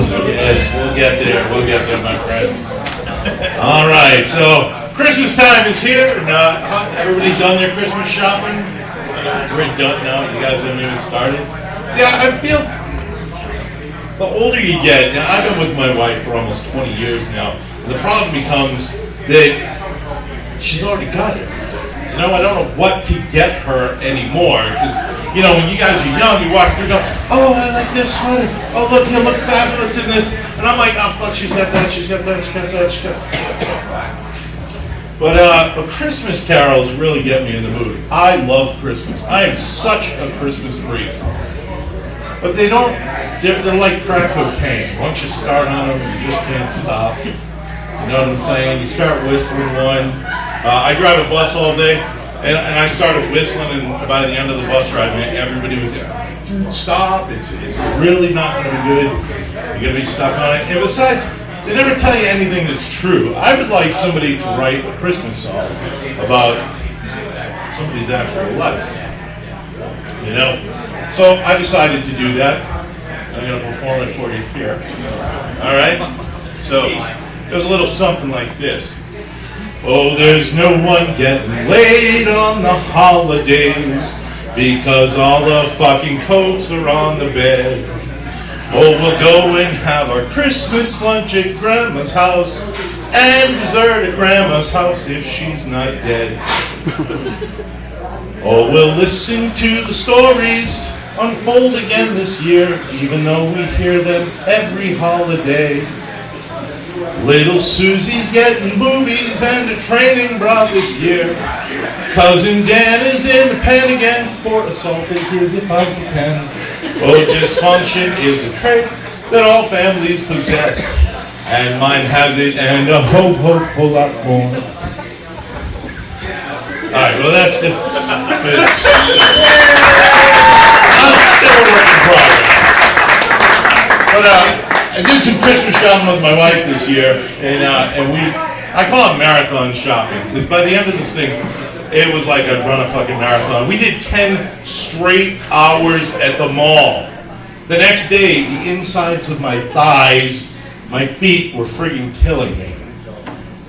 Yes, we'll get there, my friends. All right, so Christmas time is here, and everybody done their Christmas shopping? We're done now, you guys haven't even started? See, I feel the older you get, now I've been with my wife for almost 20 years now, and the problem becomes that she's already got it. You know, I don't know what to get her anymore, because, you know, when you guys are young, you walk through, oh, I like this sweater, oh, look, he'll look fabulous in this, and I'm like, oh, fuck, she's got that, she's got that, she's got that, she's got that. But Christmas carols really get me in the mood. I love Christmas. I am such a Christmas freak. But they're like crack cocaine. Once you start on them, you just can't stop. You know what I'm saying? You start whistling one. I drive a bus all day, and I started whistling, and by the end of the bus ride, man, everybody was like, dude, stop. It's really not going to be good. You're going to be stuck on it. And besides, they never tell you anything that's true. I would like somebody to write a Christmas song about somebody's actual life. You know? So I decided to do that. I'm going to perform it for you here. All right? So it goes a little something like this. Oh, there's no one getting laid on the holidays because all the fucking coats are on the bed. Oh, we'll go and have our Christmas lunch at Grandma's house and dessert at Grandma's house if she's not dead. Oh, we'll listen to the stories unfold again this year, even though we hear them every holiday. Little Susie's getting boobies and a training bra this year. Cousin Dan is in the pen again for assault. They give you 5 to 10. Oh, dysfunction is a trait that all families possess, and mine has it, and a whole lot more. All right, well that's just. I'm still a work in progress. But I did some Christmas shopping with my wife this year, and I call it marathon shopping, because by the end of this thing, it was like I'd run a fucking marathon. We did 10 straight hours at the mall. The next day, the insides of my thighs, my feet were friggin' killing me.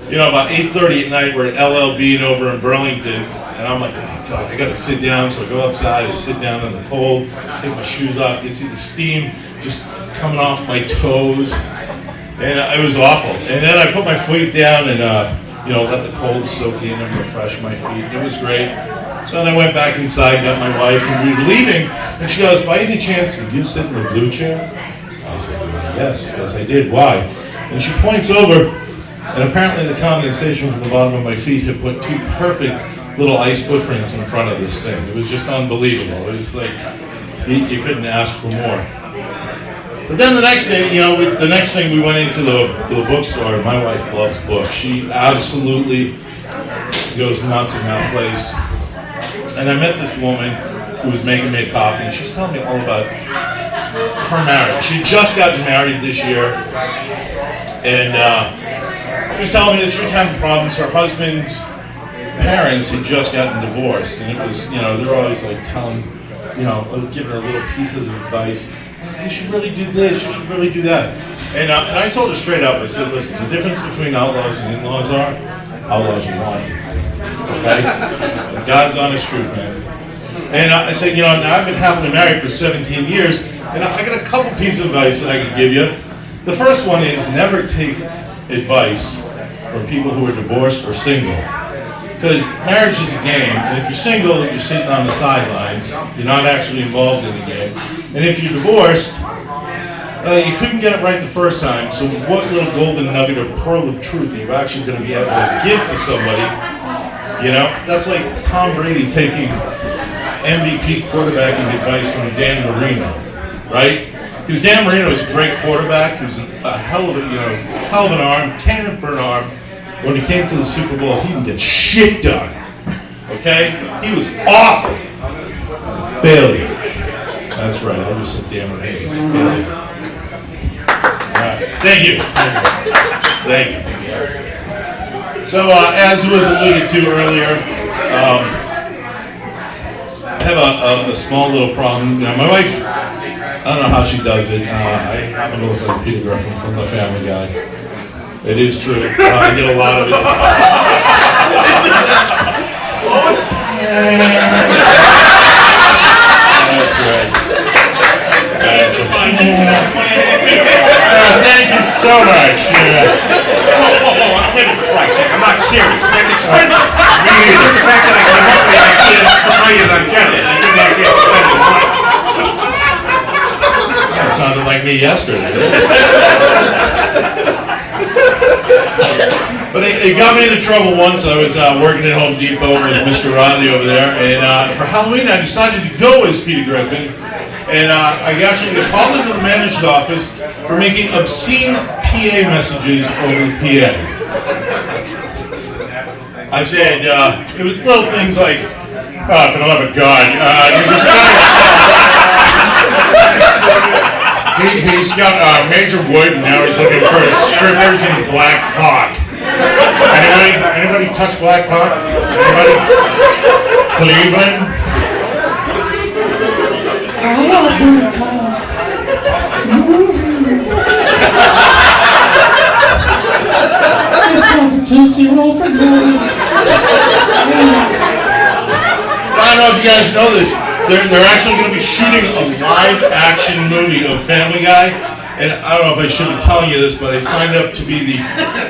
You know, about 8:30 at night, we're at LLB over in Burlington, and I'm like, oh God, I gotta sit down. So I go outside, I sit down in the cold, take my shoes off, you can see the steam just coming off my toes, and it was awful. And then I put my feet down and let the cold soak in and refresh my feet. It was great. So then I went back inside, got my wife, and we were leaving, and she goes, by any chance, did you sit in the blue chair? I said, yes, I did. Why? And she points over, and apparently the condensation from the bottom of my feet had put 2 perfect little ice footprints in front of this thing. It was just unbelievable. It was like, you couldn't ask for more. But then the next day, the next thing we went into the bookstore. My wife loves books. She absolutely goes nuts in that place. And I met this woman who was making me a coffee, and she's telling me all about her marriage. She just got married this year, and she was telling me that she was having problems. Her husband's parents had just gotten divorced, and it was, they're always like telling, giving her little pieces of advice. You should really do this, you should really do that. And I told her straight up, I said, listen, the difference between outlaws and in-laws are, outlaws you want to. Okay? The God's honest truth, man. And I said, now I've been happily married for 17 years, and I got a couple pieces of advice that I can give you. The first one is never take advice from people who are divorced or single. Because marriage is a game, and if you're single, you're sitting on the sidelines. You're not actually involved in the game. And if you're divorced, you couldn't get it right the first time, so what little golden nugget or pearl of truth are you actually going to be able to give to somebody? That's like Tom Brady taking MVP quarterbacking advice from Dan Marino, right? Because Dan Marino was a great quarterback. He was a hell of an arm, cannon for an arm. When he came to the Super Bowl, he didn't get shit done. Okay? He was awful. He was a failure. That's right, I just said Dan Marino was a failure. All right. Thank you. Thank you. So, as was alluded to earlier, I have a small little problem. Now, my wife I don't know how she does it. I happen to look like Peter Griffin from The Family Guy. It is true. I get a lot of it. That's right. That's right. Thank you so much. I'm kidding, for Christ's sake. I'm not serious. That's expensive. Me either. The fact that I can hopefully I can't tell you that I'm generous. I think I can't spend the money. That sounded like me yesterday. But it got me into trouble once. I was working at Home Depot with Mr. Riley over there, and for Halloween I decided to go as Peter Griffin, and I actually got called into the manager's office for making obscene PA messages over the PA. I said, it was little things like, oh, for the love of God, you just he's got Major Wood, and now he's looking for strippers in Black Hawk. Anybody touch Black Hawk? Anybody? Cleveland? I love Black Hawk. It's like a Tootsie Roll for me. I don't know if you guys know this. They're actually going to be shooting a live-action movie of Family Guy, and I don't know if I should be telling you this, but I signed up to be the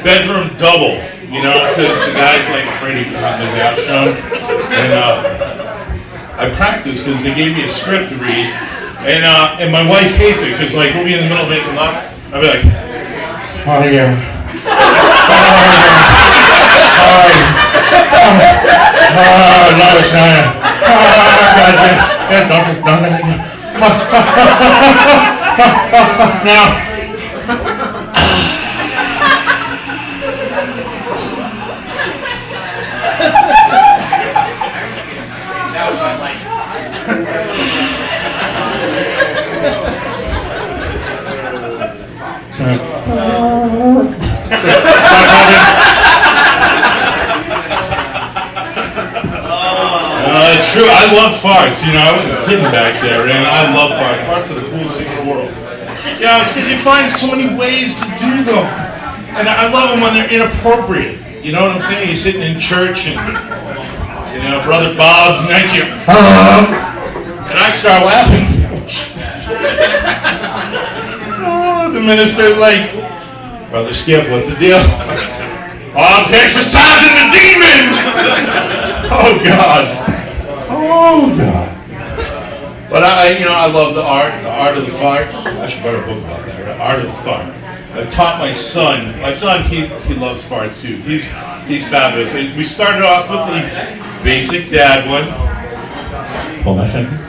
bedroom double, you know, because the guy's like afraid he got his ass shown, and I practiced because they gave me a script to read, and my wife hates it because like we'll be in the middle of making love, I'll be like, oh yeah, no, it's not. Now. It's true. I love farts. You know, I wasn't kidding back there, and I love farts. Farts are the coolest thing in the world. Yeah, it's because you find so many ways to do them, and I love them when they're inappropriate. You know what I'm saying? You're sitting in church, and you know, Brother Bob's next to you, and I start laughing. Oh, the minister's like, Brother Skip, what's the deal? Oh, I'm exercising the demons. Oh God. Oh God! But I love the art of the fart. I should write a book about that. Right? Art of the fart. I taught my son. He loves farts too. He's fabulous. We started off with the basic dad one. Pull my finger.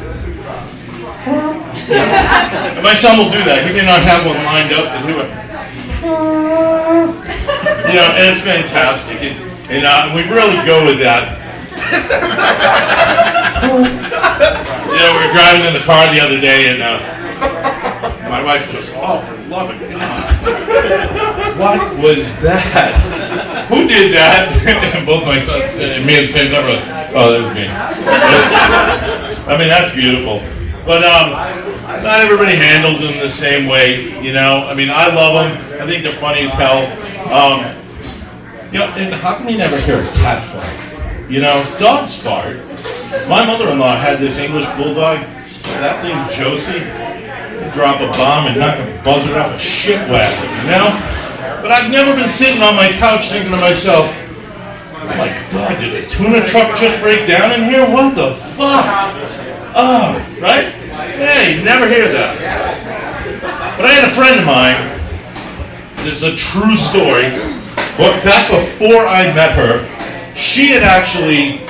And my son will do that. He may not have one lined up, and he will. You know, and it's fantastic. And we really go with that. You know, we were driving in the car the other day, and my wife goes, "Oh, for the love of God, what was that? Who did that?" And both my sons and me at the same time were like, "Oh, that was me." I mean, that's beautiful. But not everybody handles them the same way. You know, I mean, I love them. I think they're funny as hell. You know, and how can you never hear a cat fart? You know, dogs fart. My mother-in-law had this English bulldog. That thing, Josie, would drop a bomb and knock a buzzard off a shit wagon, you know? But I've never been sitting on my couch thinking to myself, oh my God, did a tuna truck just break down in here? What the fuck? Oh, right? Hey, you never hear that. But I had a friend of mine, this is a true story, but back before I met her, she had actually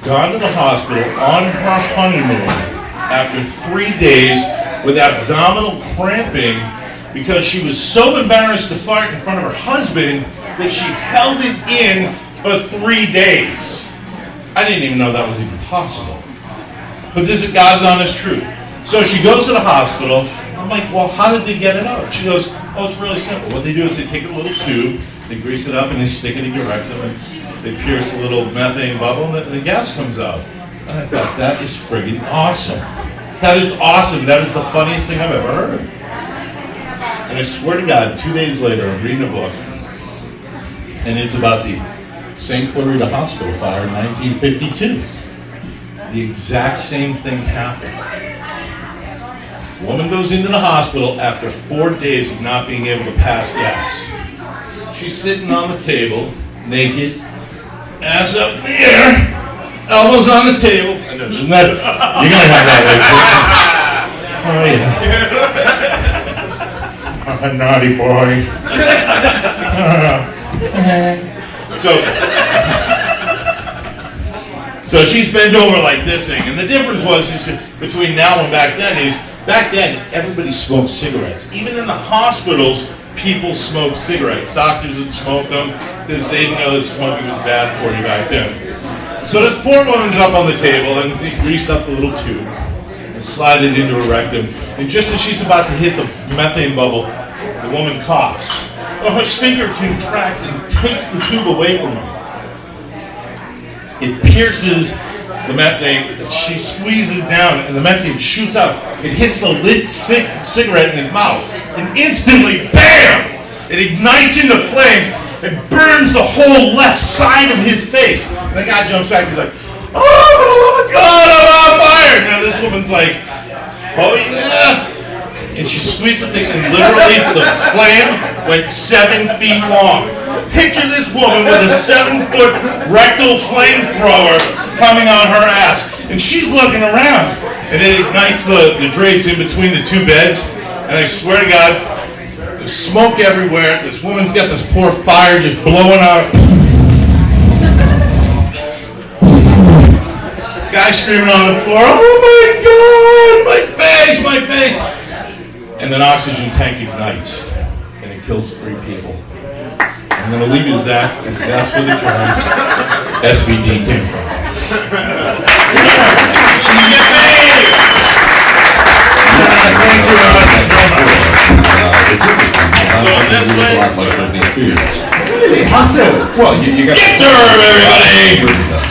gone to the hospital on her honeymoon after 3 days with abdominal cramping because she was so embarrassed to fart in front of her husband that she held it in for 3 days. I didn't even know that was even possible. But this is God's honest truth. So she goes to the hospital. I'm like, well, how did they get it out? She goes, oh, it's really simple. What they do is they take a little tube, they grease it up, and they stick it in your rectum, and they pierce a little methane bubble, and the gas comes out. And I thought, that is friggin' awesome. That is awesome. That is the funniest thing I've ever heard. And I swear to God, 2 days later, I'm reading a book, and it's about the St. Clarita Hospital fire in 1952. The exact same thing happened. A woman goes into the hospital after 4 days of not being able to pass gas. She's sitting on the table, naked, ass up in the air, elbows on the table. I know, isn't that, you're gonna have that later. Oh yeah. Oh, naughty boy. So she's bent over like this thing, and the difference was between now and back then is, back then everybody smoked cigarettes. Even in the hospitals, people smoked cigarettes. Doctors would smoke them because they didn't know that smoking was bad for you back then. So this poor woman's up on the table, and they greased up the little tube and slide it into her rectum. And just as she's about to hit the methane bubble, the woman coughs. Well, her sphincter contracts and takes the tube away from her. It pierces the methane, she squeezes down, and the methane shoots out. It hits the lit cigarette in his mouth, and instantly, BAM! It ignites into flames and burns the whole left side of his face. And the guy jumps back, he's like, oh, for the love of God, I'm on fire! Now this woman's like, oh yeah! And she squeezed the thing, and literally the flame went 7 feet long. Picture this woman with a 7-foot rectal flamethrower coming on her ass, and she's looking around, and it ignites the drapes in between the two beds, and I swear to God, there's smoke everywhere. This woman's got this poor fire just blowing out. Guy screaming on the floor, oh my God, my face! And an oxygen tank ignites, and it kills 3 people. I'm going to leave you with that, because that's where the term SVD came from. Thank you very much so much. Really? How so? Well, you got... Skip Durham, everybody!